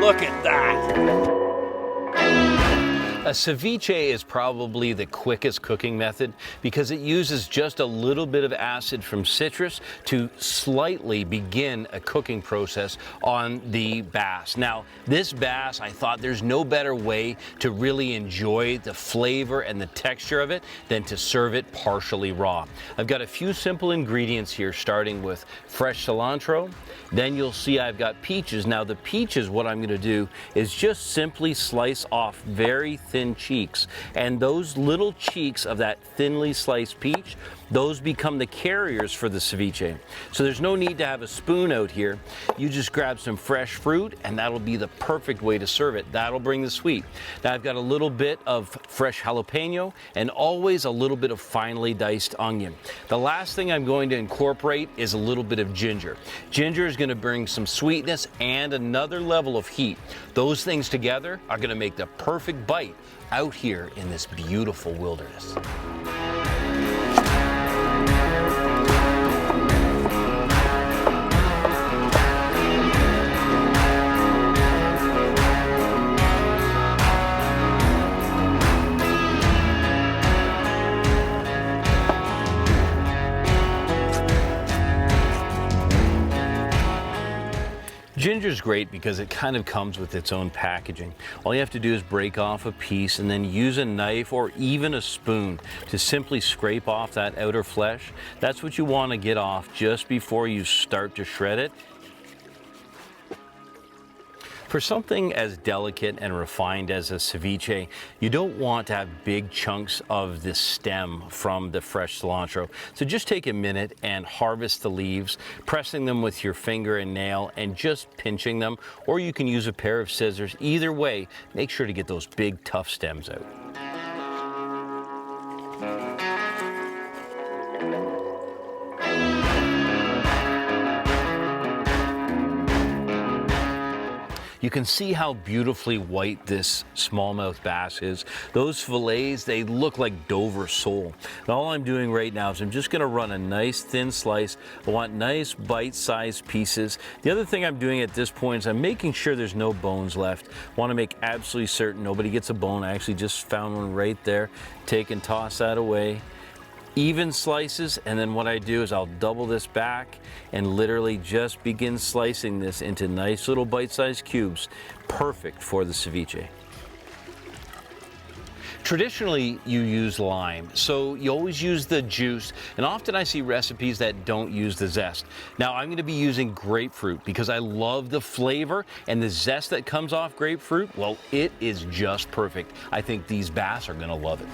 Look at that. A ceviche is probably the quickest cooking method because it uses just a little bit of acid from citrus to slightly begin a cooking process on the bass. Now, this bass, I thought there's no better way to really enjoy the flavor and the texture of it than to serve it partially raw. I've got a few simple ingredients here, starting with fresh cilantro. Then you'll see I've got peaches. Now, the peaches, what I'm going to do is just simply slice off very thin cheeks, and those little cheeks of that thinly sliced peach, those become the carriers for the ceviche. So there's no need to have a spoon out here. You just grab some fresh fruit and that'll be the perfect way to serve it. That'll bring the sweet. Now I've got a little bit of fresh jalapeno and always a little bit of finely diced onion. The last thing I'm going to incorporate is a little bit of ginger. Ginger is going to bring some sweetness and another level of heat. Those things together are going to make the perfect bite out here in this beautiful wilderness. Ginger's great because it kind of comes with its own packaging. All you have to do is break off a piece and then use a knife or even a spoon to simply scrape off that outer flesh. That's what you want to get off just before you start to shred it. For something as delicate and refined as a ceviche, you don't want to have big chunks of the stem from the fresh cilantro. So just take a minute and harvest the leaves, pressing them with your finger and nail and just pinching them, or you can use a pair of scissors. Either way, make sure to get those big tough stems out. You can see how beautifully white this smallmouth bass is. Those fillets, they look like Dover sole. And all I'm doing right now is I'm just gonna run a nice thin slice. I want nice bite-sized pieces. The other thing I'm doing at this point is I'm making sure there's no bones left. I wanna make absolutely certain nobody gets a bone. I actually just found one right there. Take and toss that away. Even slices, and then what I do is I'll double this back and literally just begin slicing this into nice little bite-sized cubes. Perfect for the ceviche. Traditionally, you use lime, so you always use the juice, and often I see recipes that don't use the zest. Now, I'm going to be using grapefruit because I love the flavor and the zest that comes off grapefruit. Well, it is just perfect. I think these bass are going to love it.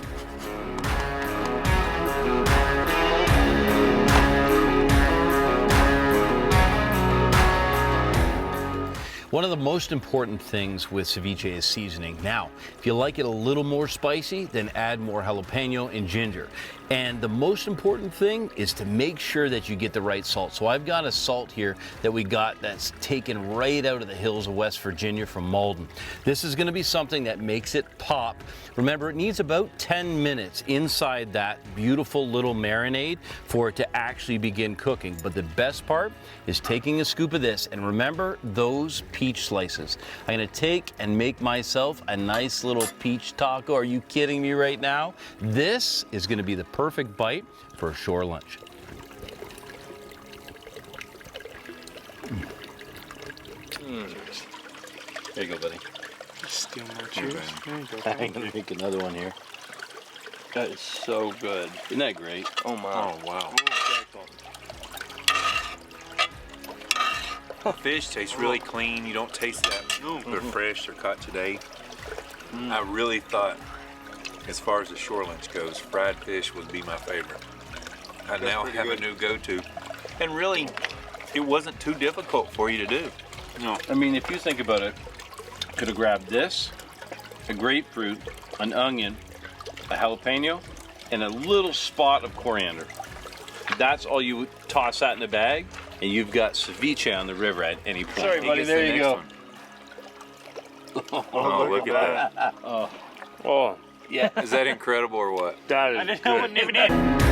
One of the most important things with ceviche is seasoning. Now, if you like it a little more spicy, then add more jalapeno and ginger. And the most important thing is to make sure that you get the right salt. So I've got a salt here that we got that's taken right out of the hills of West Virginia from Malden. This is going to be something that makes it pop. Remember, it needs about 10 minutes inside that beautiful little marinade for it to actually begin cooking. But the best part is taking a scoop of this, and remember those peach slices. I'm going to take and make myself a nice little peach taco. Are you kidding me right now? This is going to be the perfect bite for a shore lunch. There you go, buddy. Steal more cheers. There you go. I'm going to make another one here. That is so good. Isn't that great? Oh my. Oh, wow. Fish tastes really clean. You don't taste that they're fresh, they're caught today. I really thought, as far as the shore lunch goes, fried fish would be my favorite. I now have a new go-to. And really, it wasn't too difficult for you to do. No. I mean, if you think about it, could have grabbed this, a grapefruit, an onion, a jalapeno, and a little spot of coriander. That's all you toss that in a bag, and you've got ceviche on the river at any point. Sorry, buddy, there you go. Oh, look at that. Oh, yeah. Is that incredible or what? That is good.